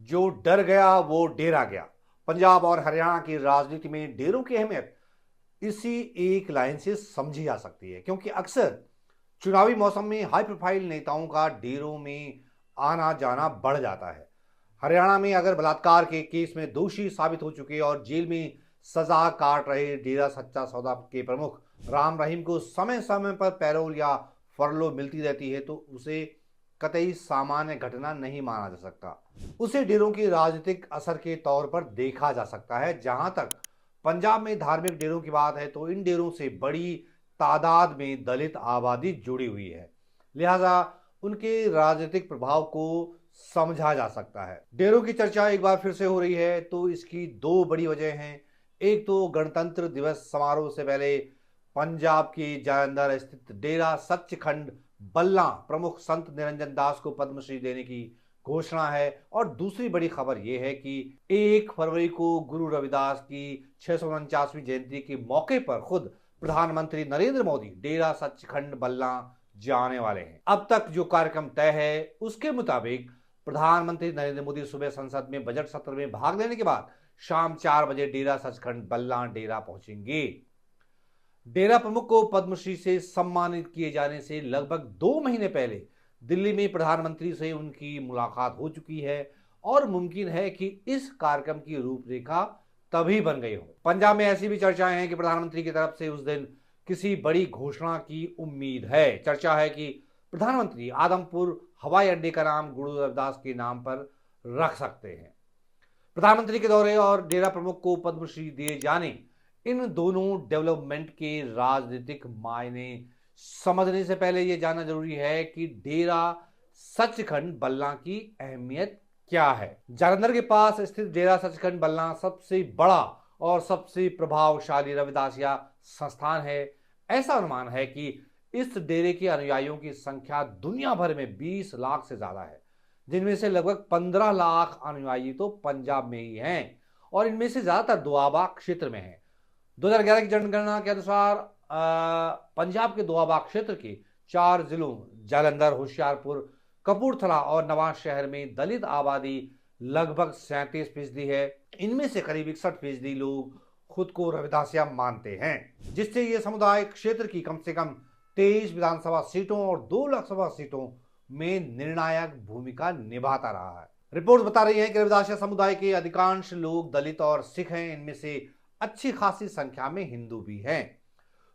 जो डर गया वो डेरा गया। पंजाब और हरियाणा की राजनीति में डेरों की अहमियत इसी एक लाइन से समझी जा सकती है, क्योंकि अक्सर चुनावी मौसम में हाई प्रोफाइल नेताओं का डेरों में आना जाना बढ़ जाता है। हरियाणा में अगर बलात्कार के केस में दोषी साबित हो चुके और जेल में सजा काट रहे डेरा सच्चा सौदा के प्रमुख राम रहीम को समय समय पर पैरोल या फरलो मिलती रहती है, तो उसे कतई सामान्य घटना नहीं माना जा सकता। उसे डेरों की राजनीतिक असर के तौर पर देखा जा सकता है। जहां तक पंजाब में धार्मिक डेरों की बात है, तो इन डेरों से बड़ी तादाद में दलित आबादी जुड़ी हुई है, लिहाजा उनके राजनीतिक प्रभाव को समझा जा सकता है। डेरों की चर्चा एक बार फिर से हो रही है, तो इसकी दो बड़ी वजह हैं। एक तो गणतंत्र दिवस समारोह से पहले पंजाब के जालंधर स्थित डेरा सचखंड बल्ला प्रमुख संत निरंजन दास को पद्मश्री देने की घोषणा है, और दूसरी बड़ी खबर यह है कि 1 फरवरी को गुरु रविदास की 649वीं जयंती के मौके पर खुद प्रधानमंत्री नरेंद्र मोदी डेरा सचखंड बल्ला जाने वाले हैं। अब तक जो कार्यक्रम तय है उसके मुताबिक प्रधानमंत्री नरेंद्र मोदी सुबह संसद में बजट सत्र में भाग लेने के बाद शाम 4 बजे डेरा सचखंड बल्ला डेरा पहुंचेंगे। डेरा प्रमुख को पद्मश्री से सम्मानित किए जाने से लगभग 2 महीने पहले दिल्ली में प्रधानमंत्री से उनकी मुलाकात हो चुकी है, और मुमकिन है कि इस कार्यक्रम की रूपरेखा तभी बन गई हो। पंजाब में ऐसी भी चर्चाएं हैं कि प्रधानमंत्री की तरफ से उस दिन किसी बड़ी घोषणा की उम्मीद है। चर्चा है कि प्रधानमंत्री आदमपुर हवाई अड्डे का नाम गुरु रविदास के नाम पर रख सकते हैं। प्रधानमंत्री के दौरे और डेरा प्रमुख को पद्मश्री दिए जाने, इन दोनों डेवलपमेंट के राजनीतिक मायने समझने से पहले यह जानना जरूरी है कि डेरा सचखंड बल्ला की अहमियत क्या है। जालंधर के पास स्थित डेरा सचखंड बल्ला सबसे बड़ा और सबसे प्रभावशाली रविदासिया संस्थान है। ऐसा अनुमान है कि इस डेरे के अनुयायियों की संख्या दुनिया भर में 20 लाख से ज्यादा है, जिनमें से लगभग 15 लाख अनुयायी तो पंजाब में ही हैं, और इनमें से ज्यादातर दोआबा क्षेत्र में हैं। 2011 की जनगणना के अनुसार पंजाब के दोआबा क्षेत्र के 4 जिलों जालंधर, होशियारपुर, कपूरथला और नवाज शहर में दलित आबादी लगभग 37% है। इनमें से करीब 61% लोग खुद को रविदासिया मानते हैं, जिससे यह समुदाय क्षेत्र की कम से कम 23 विधानसभा सीटों और 2 लोकसभा सीटों में निर्णायक भूमिका निभाता रहा है। रिपोर्ट बता रही है कि रविदासिया समुदाय के अधिकांश लोग दलित और सिख हैं। इनमें से अच्छी खासी संख्या में हिंदू भी हैं।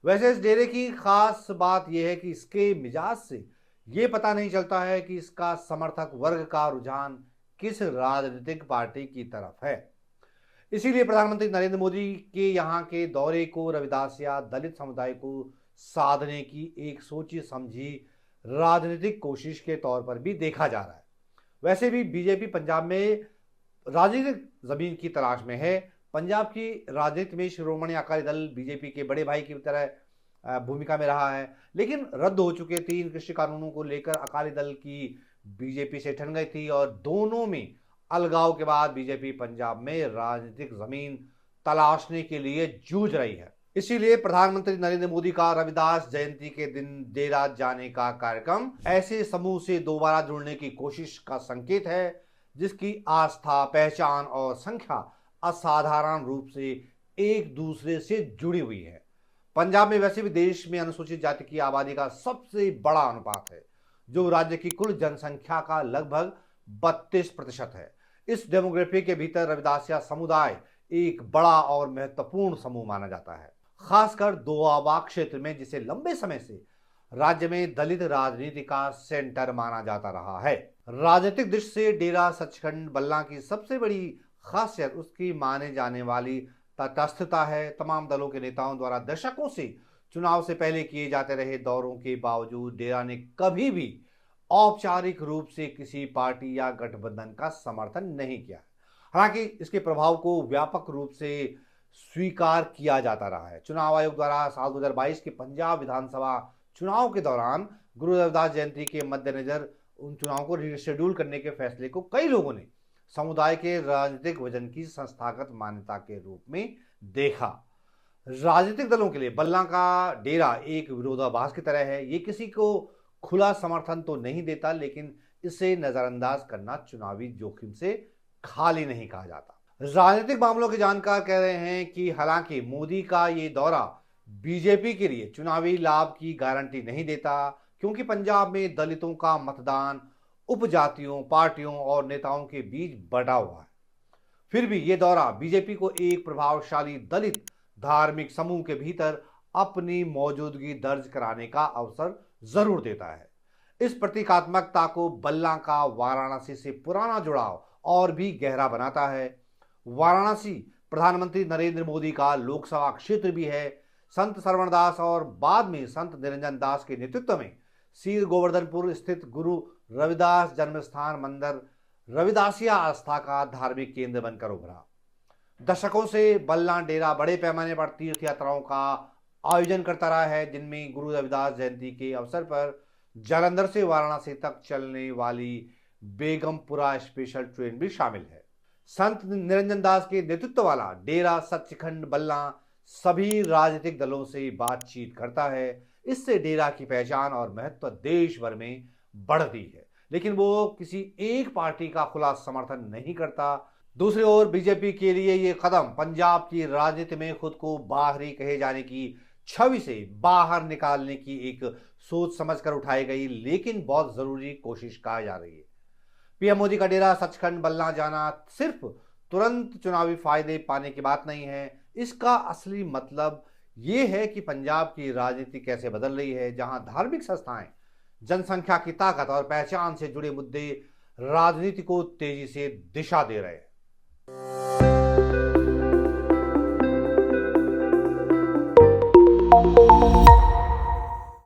वैसे इस डेरे की खास बात यह है कि इसके मिजाज से यह पता नहीं चलता है कि इसका समर्थक वर्ग का रुझान किस राजनीतिक पार्टी की तरफ है। इसीलिए प्रधानमंत्री नरेंद्र मोदी के यहाँ के दौरे को रविदासिया दलित समुदाय को साधने की एक सोची समझी राजनीतिक कोशिश के तौर पर भी देखा जा रहा है। वैसे भी बीजेपी पंजाब में राजनीतिक जमीन की तलाश में है। पंजाब की राजनीति में शिरोमणि अकाली दल बीजेपी के बड़े भाई की तरह भूमिका में रहा है, लेकिन रद्द हो चुके 3 कृषि कानूनों को लेकर अकाली दल की बीजेपी से ठन गई थी, और दोनों में अलगाव के बाद बीजेपी पंजाब में राजनीतिक जमीन तलाशने के लिए जूझ रही है। इसीलिए प्रधानमंत्री नरेंद्र मोदी का रविदास जयंती के दिन डेरा जाने का कार्यक्रम ऐसे समूह से दोबारा जुड़ने की कोशिश का संकेत है, जिसकी आस्था, पहचान और संख्या असाधारण रूप से एक दूसरे से जुड़ी हुई है। पंजाब में वैसे भी देश में अनुसूचित जाति की आबादी का सबसे बड़ा अनुपात है, जो राज्य की कुल जनसंख्या का लगभग 32% है। इस डेमोग्राफी के भीतर रविदासिया समुदाय एक बड़ा और महत्वपूर्ण समूह माना जाता है, खासकर दोआबा क्षेत्र में, जिसे लंबे समय से राज्य में दलित राजनीति का सेंटर माना जाता रहा है। राजनीतिक दृष्टि से डेरा सचखंड बल्ला की सबसे बड़ी खासियत उसकी माने जाने वाली तटस्थता है। तमाम दलों के नेताओं द्वारा दशकों से चुनाव से पहले किए जाते रहे दौरों के बावजूद डेरा ने कभी भी औपचारिक रूप से किसी पार्टी या गठबंधन का समर्थन नहीं किया। हालांकि इसके प्रभाव को व्यापक रूप से स्वीकार किया जाता रहा है। चुनाव आयोग द्वारा साल 2022 के पंजाब विधानसभा चुनाव के दौरान गुरु रविदास जयंती के मद्देनजर उन चुनाव को रीशेड्यूल करने के फैसले को कई लोगों ने समुदाय के राजनीतिक वजन की संस्थागत मान्यता के रूप में देखा। राजनीतिक दलों के लिए बल्ला का डेरा एक विरोधाभास की तरह है। ये किसी को खुला समर्थन तो नहीं देता, लेकिन इसे नजरअंदाज करना चुनावी जोखिम से खाली नहीं कहा जाता। राजनीतिक मामलों के जानकार कह रहे हैं कि हालांकि मोदी का ये दौरा बीजेपी के लिए चुनावी लाभ की गारंटी नहीं देता, क्योंकि पंजाब में दलितों का मतदान उपजातियों, पार्टियों और नेताओं के बीच बटा हुआ है। फिर भी यह दौरा बीजेपी को एक प्रभावशाली दलित धार्मिक समूह के भीतर अपनी मौजूदगी दर्ज कराने का अवसर जरूर देता है। इस प्रतीकात्मकता को बल्ला का वाराणसी से पुराना जुड़ाव और भी गहरा बनाता है। वाराणसी प्रधानमंत्री नरेंद्र मोदी का लोकसभा क्षेत्र भी है। संत सरवणदास और बाद में संत निरंजन दास के नेतृत्व में सीर गोवर्धनपुर स्थित गुरु रविदास जन्मस्थान मंदिर रविदासिया आस्था का धार्मिक केंद्र बनकर उभरा। दशकों से बल्ला डेरा बड़े पैमाने पर तीर्थ यात्राओं का आयोजन करता रहा है, जिनमें गुरु रविदास जयंती के अवसर पर जालंधर से वाराणसी तक चलने वाली बेगमपुरा स्पेशल ट्रेन भी शामिल है। संत निरंजन दास के नेतृत्व वाला डेरा सच्चिखंड बल्ला सभी राजनीतिक दलों से बातचीत करता है। इससे डेरा की पहचान और महत्व देश भर में बढ़ती है, लेकिन वो किसी एक पार्टी का खुला समर्थन नहीं करता। दूसरी ओर बीजेपी के लिए ये कदम पंजाब की राजनीति में खुद को बाहरी कहे जाने की छवि से बाहर निकालने की एक सोच समझकर उठाई गई, लेकिन बहुत जरूरी कोशिश कहा जा रही है। पीएम मोदी का डेरा सचखंड बल्ला जाना सिर्फ तुरंत चुनावी फायदे पाने की बात नहीं है। इसका असली मतलब यह है कि पंजाब की राजनीति कैसे बदल रही है, जहां धार्मिक संस्थाएं, जनसंख्या की ताकत और पहचान से जुड़े मुद्दे राजनीति को तेजी से दिशा दे रहे हैं।